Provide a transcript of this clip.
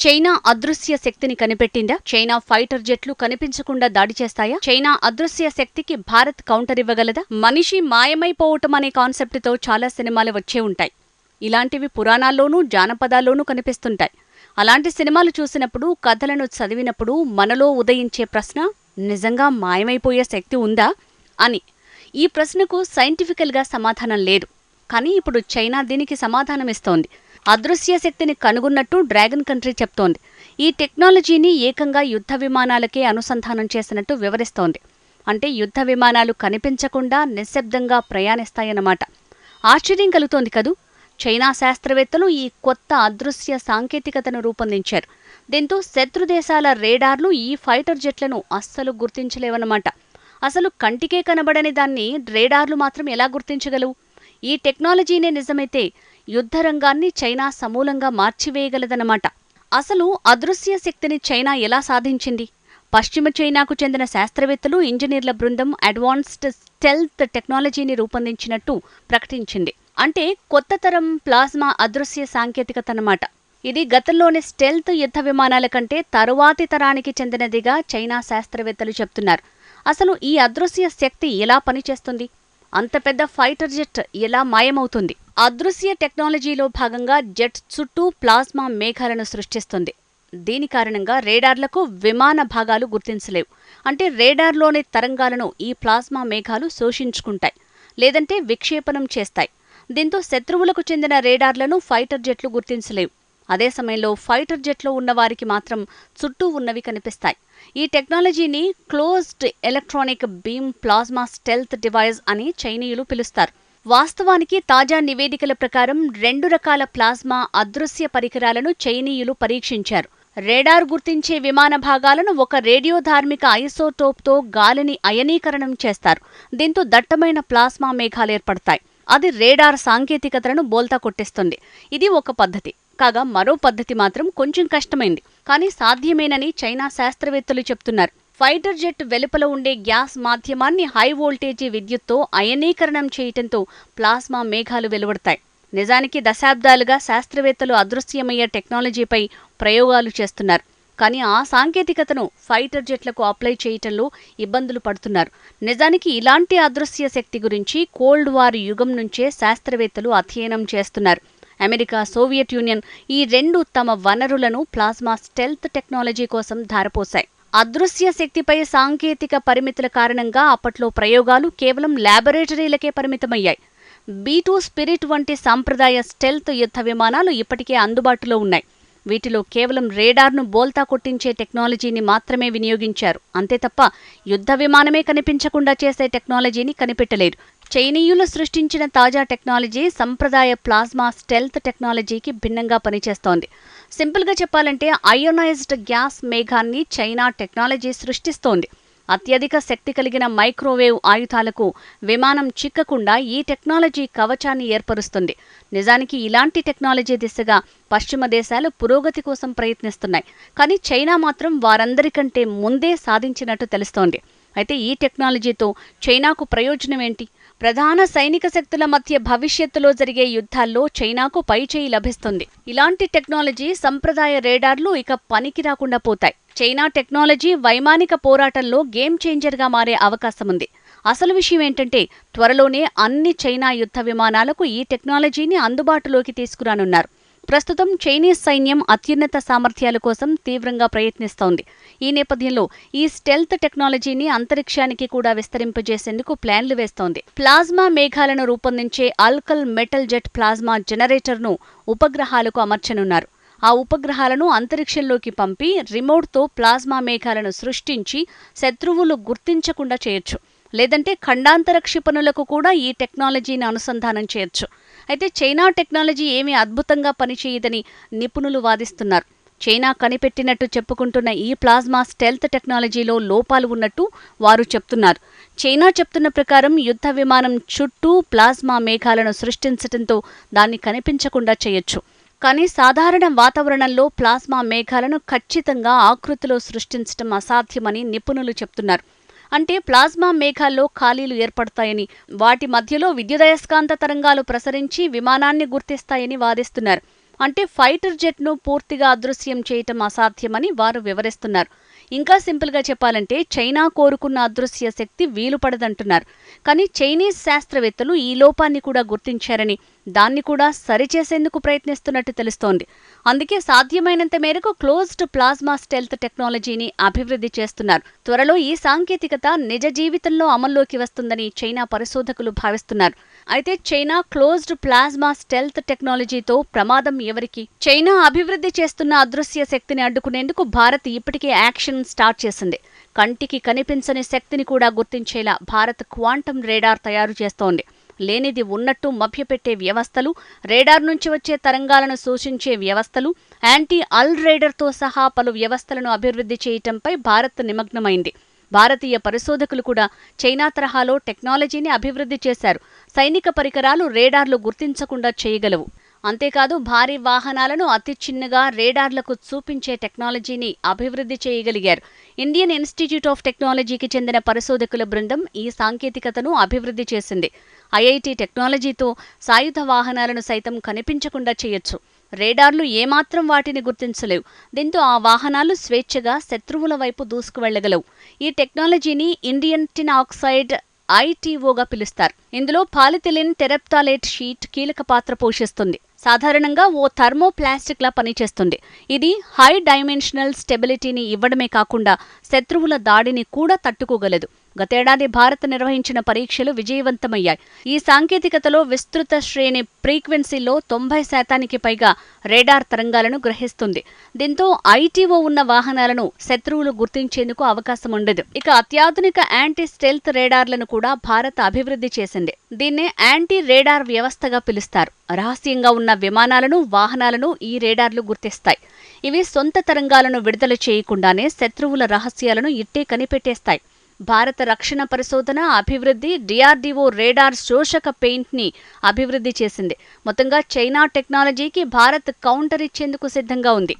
China అదృశ్య శక్తిని కనిపెట్టిందా? China fighter జెట్లు కనిపించకుండా దాడి చేస్తాయా? చైనా అదృశ్య శక్తికి భారత్ కౌంటర్ ఇవ్వగలదా? మనిషి మాయమైపోవటం అనే కాన్సెప్ట్తో చాలా సినిమాలు వచ్చే ఉంటాయి. ఇలాంటివి పురాణాల్లోనూ జానపదాల్లోనూ కనిపిస్తుంటాయి. అలాంటి సినిమాలు చూసినప్పుడు, కథలను చదివినప్పుడు మనలో ఉదయించే ప్రశ్న, నిజంగా మాయమైపోయే శక్తి ఉందా అని. ఈ ప్రశ్నకు సైంటిఫికల్గా సమాధానం లేదు. కానీ ఇప్పుడు చైనా దీనికి సమాధానమిస్తోంది. అదృశ్య శక్తిని కనుగొన్నట్టు డ్రాగన్ కంట్రీ చెప్తోంది. ఈ టెక్నాలజీని ఏకంగా యుద్ధ విమానాలకే అనుసంధానం చేసినట్టు వివరిస్తోంది. అంటే యుద్ధ విమానాలు కనిపించకుండా నిశ్శబ్దంగా ప్రయాణిస్తాయన్నమాట. ఆశ్చర్యం కలుగుతోంది కదూ! చైనా శాస్త్రవేత్తలు ఈ కొత్త అదృశ్య సాంకేతికతను రూపొందించారు. దీంతో శత్రుదేశాల రేడార్లు ఈ ఫైటర్ జెట్లను అస్సలు గుర్తించలేవన్నమాట. అసలు కంటికే కనబడని దాన్ని రేడార్లు మాత్రం ఎలా గుర్తించగలవు? ఈ టెక్నాలజీనే నిజమైతే యుద్ధరంగాన్ని చైనా సమూలంగా మార్చివేయగలదన్నమాట. అసలు అదృశ్య శక్తిని చైనా ఎలా సాధించింది? పశ్చిమ చైనాకు చెందిన శాస్త్రవేత్తలు, ఇంజనీర్ల బృందం అడ్వాన్స్డ్ స్టెల్త్ టెక్నాలజీని రూపొందించినట్టు ప్రకటించింది. అంటే కొత్త తరం ప్లాస్మా అదృశ్య సాంకేతికత అన్నమాట. ఇది గతంలోని స్టెల్త్ యుద్ధ విమానాల కంటే తరువాతి తరానికి చెందినదిగా చైనా శాస్త్రవేత్తలు చెప్తున్నారు. అసలు ఈ అదృశ్య శక్తి ఎలా పనిచేస్తుంది? అంత పెద్ద ఫైటర్ జెట్ ఎలా మాయమవుతుంది? అదృశ్య టెక్నాలజీలో భాగంగా జెట్ చుట్టూ ప్లాస్మా మేఘాలను సృష్టిస్తుంది. దీని కారణంగా రేడార్లకు విమాన భాగాలు గుర్తించలేవు. అంటే రేడార్లోని తరంగాలను ఈ ప్లాస్మా మేఘాలు శోషించుకుంటాయి, లేదంటే విక్షేపణం చేస్తాయి. దీంతో శత్రువులకు చెందిన రేడార్లను ఫైటర్ జెట్లు గుర్తించలేవు. అదే సమయంలో ఫైటర్ జెట్లో ఉన్నవారికి మాత్రం చుట్టూ ఉన్నవి కనిపిస్తాయి. ఈ టెక్నాలజీని closed electronic beam plasma stealth device అని చైనీయులు పిలుస్తారు. వాస్తవానికి తాజా నివేదికల ప్రకారం 2 రకాల ప్లాస్మా అదృశ్య పరికరాలను చైనీయులు పరీక్షించారు. రేడార్ గుర్తించే విమాన భాగాలను ఒక రేడియోధార్మిక ఐసోటోప్తో గాలిని అయనీకరణం చేస్తారు. దీంతో దట్టమైన ప్లాస్మా మేఘాలు ఏర్పడతాయి. అది రేడార్ సాంకేతికతను బోల్తా కొట్టిస్తుంది. ఇది ఒక పద్ధతి కాగా, మరో పద్ధతి మాత్రం కొంచెం కష్టమైంది, కానీ సాధ్యమేనని చైనా శాస్త్రవేత్తలు చెప్తున్నారు. ఫైటర్ జెట్ వెలుపల ఉండే గ్యాస్ మాధ్యమాన్ని హై వోల్టేజీ విద్యుత్తో అయనీకరణం చేయటంతో ప్లాస్మా మేఘాలు వెలువడతాయి. నిజానికి దశాబ్దాలుగా శాస్త్రవేత్తలు అదృశ్యమయ్యే టెక్నాలజీపై ప్రయోగాలు చేస్తున్నారు. కానీ ఆ సాంకేతికతను ఫైటర్ జెట్లకు అప్లై చేయటంలో ఇబ్బందులు పడుతున్నారు. నిజానికి ఇలాంటి అదృశ్య శక్తి గురించి కోల్డ్ వార్ యుగం నుంచే శాస్త్రవేత్తలు అధ్యయనం చేస్తున్నారు. అమెరికా, సోవియట్ యూనియన్ ఈ 2 తమ వనరులను ప్లాస్మా స్టెల్త్ టెక్నాలజీ కోసం ధారపోశాయి. అదృశ్య శక్తిపై సాంకేతిక పరిమితుల కారణంగా అప్పట్లో ప్రయోగాలు కేవలం ల్యాబొరేటరీలకే పరిమితమయ్యాయి. B-2 స్పిరిట్ వంటి సాంప్రదాయ స్టెల్త్ యుద్ధ విమానాలు ఇప్పటికే అందుబాటులో ఉన్నాయి. వీటిలో కేవలం రేడార్ను బోల్తా కొట్టించే టెక్నాలజీని మాత్రమే వినియోగించారు. అంతే తప్ప యుద్ధ విమానమే కనిపించకుండా చేసే టెక్నాలజీని కనిపెట్టలేరు. చైనీయులు సృష్టించిన తాజా టెక్నాలజీ సంప్రదాయ ప్లాస్మా స్టెల్త్ టెక్నాలజీకి భిన్నంగా పనిచేస్తోంది. సింపుల్గా చెప్పాలంటే అయోనైజ్డ్ గ్యాస్ మేఘాన్ని చైనా టెక్నాలజీ సృష్టిస్తోంది. అత్యధిక శక్తి కలిగిన మైక్రోవేవ్ ఆయుధాలకు విమానం చిక్కకుండా ఈ టెక్నాలజీ కవచాన్ని ఏర్పరుస్తుంది. నిజానికి ఇలాంటి టెక్నాలజీ దిశగా పశ్చిమ దేశాలు పురోగతి కోసం ప్రయత్నిస్తున్నాయి. కానీ చైనా మాత్రం వారందరికంటే ముందే సాధించినట్టు తెలుస్తోంది. అయితే ఈ టెక్నాలజీతో చైనాకు ప్రయోజనం ఏంటి? ప్రధాన సైనిక శక్తుల మధ్య భవిష్యత్తులో జరిగే యుద్ధాల్లో చైనాకు పైచేయి లభిస్తుంది. ఇలాంటి టెక్నాలజీ సంప్రదాయ రేడార్లు ఇక పనికి రాకుండా పోతాయి. చైనా టెక్నాలజీ వైమానిక పోరాటంలో గేమ్ చేంజర్గా మారే అవకాశముంది. అసలు విషయం ఏంటంటే, త్వరలోనే అన్ని చైనా యుద్ధ విమానాలకు ఈ టెక్నాలజీని అందుబాటులోకి తీసుకురానున్నారు. ప్రస్తుతం చైనీస్ సైన్యం అత్యున్నత సామర్థ్యాల కోసం తీవ్రంగా ప్రయత్నిస్తోంది. ఈ నేపథ్యంలో ఈ స్టెల్త్ టెక్నాలజీని అంతరిక్షానికి కూడా విస్తరింపజేసేందుకు ప్లాన్లు వేస్తోంది. ప్లాస్మా మేఘాలను రూపొందించే ఆల్కల్ మెటల్ జెట్ ప్లాస్మా జనరేటర్ను ఉపగ్రహాలకు అమర్చనున్నారు. ఆ ఉపగ్రహాలను అంతరిక్షంలోకి పంపి రిమోట్తో ప్లాస్మా మేఘాలను సృష్టించి శత్రువులు గుర్తించకుండా చేయొచ్చు. లేదంటే ఖండాంతర క్షిపణులకు కూడా ఈ టెక్నాలజీని అనుసంధానం చేయొచ్చు. అయితే చైనా టెక్నాలజీ ఏమీ అద్భుతంగా పనిచేయదని నిపుణులు వాదిస్తున్నారు. చైనా కనిపెట్టినట్టు చెప్పుకుంటున్న ఈ ప్లాస్మా స్టెల్త్ టెక్నాలజీలో లోపాలు ఉన్నట్టు వారు చెప్తున్నారు. చైనా చెప్తున్న ప్రకారం యుద్ధ విమానం చుట్టూ ప్లాస్మా మేఘాలను సృష్టించడంతో దాన్ని కనిపించకుండా చేయొచ్చు. కానీ సాధారణ వాతావరణంలో ప్లాస్మా మేఘాలను ఖచ్చితంగా ఆకృతిలో సృష్టించడం అసాధ్యమని నిపుణులు చెప్తున్నారు. అంటే ప్లాస్మా మేఘాల్లో ఖాళీలు ఏర్పడతాయని, వాటి మధ్యలో విద్యుదయస్కాంత తరంగాలు ప్రసరించి విమానాన్ని గుర్తిస్తాయని వాదిస్తున్నారు. అంటే ఫైటర్ జెట్ను పూర్తిగా అదృశ్యం చేయటం అసాధ్యమని వారు వివరిస్తున్నారు. ఇంకా సింపుల్గా చెప్పాలంటే చైనా కోరుకున్న అదృశ్య శక్తి వీలుపడదంటున్నారు. కానీ చైనీస్ శాస్త్రవేత్తలు ఈ లోపాన్ని కూడా గుర్తించారని, దాన్ని కూడా సరిచేసేందుకు ప్రయత్నిస్తున్నట్టు తెలుస్తోంది. అందుకే సాధ్యమైనంత మేరకు క్లోజ్డ్ ప్లాస్మా స్టెల్త్ టెక్నాలజీని అభివృద్ధి చేస్తున్నారు. త్వరలో ఈ సాంకేతికత నిజ జీవితంలో అమల్లోకి వస్తుందని చైనా పరిశోధకులు భావిస్తున్నారు. అయితే చైనా క్లోజ్డ్ ప్లాస్మా స్టెల్త్ టెక్నాలజీతో ప్రమాదం ఎవరికి? చైనా అభివృద్ధి చేస్తున్న అదృశ్య శక్తిని అడ్డుకునేందుకు భారత్ ఇప్పటికే యాక్షన్ స్టార్ట్ చేసింది. కంటికి కనిపించని శక్తిని కూడా గుర్తించేలా భారత్ క్వాంటం రేడార్ తయారు చేస్తోంది. లేనిది ఉన్నట్టు మభ్యపెట్టే వ్యవస్థలు, రేడార్ నుంచి వచ్చే తరంగాలను సూచించే వ్యవస్థలు, యాంటీ అల్ రేడర్తో సహా పలు వ్యవస్థలను అభివృద్ధి చేయటంపై భారత్ నిమగ్నమైంది. భారతీయ పరిశోధకులు కూడా చైనా తరహాలో టెక్నాలజీని అభివృద్ధి చేశారు. సైనిక పరికరాలు రేడార్లు గుర్తించకుండా చేయగలవు. అంతేకాదు భారీ వాహనాలను అతి చిన్నగా రేడార్లకు చూపించే టెక్నాలజీని అభివృద్ధి చేయగలిగారు. ఇండియన్ ఇన్స్టిట్యూట్ ఆఫ్ టెక్నాలజీకి చెందిన పరిశోధకుల బృందం ఈ సాంకేతికతను అభివృద్ధి చేసింది. ఐఐటి టెక్నాలజీతో సాయుధ వాహనాలను సైతం కనిపించకుండా చేయొచ్చు. రేడార్లు ఏమాత్రం వాటిని గుర్తించలేవు. దీంతో ఆ వాహనాలు స్వేచ్ఛగా శత్రువుల వైపు దూసుకువెళ్లగలవు. ఈ టెక్నాలజీని ఇండియన్ టిన్ ఆక్సైడ్ ITOగా పిలుస్తారు. ఇందులో పాలిథిలిన్ టెరెప్టాలేట్ షీట్ కీలక పాత్ర పోషిస్తుంది. సాధారణంగా ఓ థర్మోప్లాస్టిక్ లా పనిచేస్తుంది. ఇది హై డైమెన్షనల్ స్టెబిలిటీని ఇవ్వడమే కాకుండా శత్రువుల దాడిని కూడా తట్టుకోగలదు. గతేడాది భారత్ నిర్వహించిన పరీక్షలు విజయవంతమయ్యాయి. ఈ సాంకేతికతలో విస్తృత శ్రేణి ఫ్రీక్వెన్సీలో 90% పైగా రేడార్ తరంగాలను గ్రహిస్తుంది. దీంతో ITO ఉన్న వాహనాలను శత్రువులు గుర్తించేందుకు అవకాశం ఉండదు. ఇక అత్యాధునిక యాంటీ స్టెల్త్ రేడార్లను కూడా భారత్ అభివృద్ధి చేసింది. దీన్నే యాంటీ రేడార్ వ్యవస్థగా పిలుస్తారు. రహస్యంగా ఉన్న విమానాలను, వాహనాలను ఈ రేడార్లు గుర్తిస్తాయి. ఇవి సొంత తరంగాలను విడుదల చేయకుండానే శత్రువుల రహస్యాలను ఇట్టే కనిపెట్టేస్తాయి. భారత రక్షణ పరిశోధన అభివృద్ధి DRDO రేడార్ శోషక పెయింట్ని అభివృద్ధి చేసింది. మొత్తంగా చైనా టెక్నాలజీకి భారత్ కౌంటర్ ఇచ్చేందుకు సిద్ధంగా ఉంది.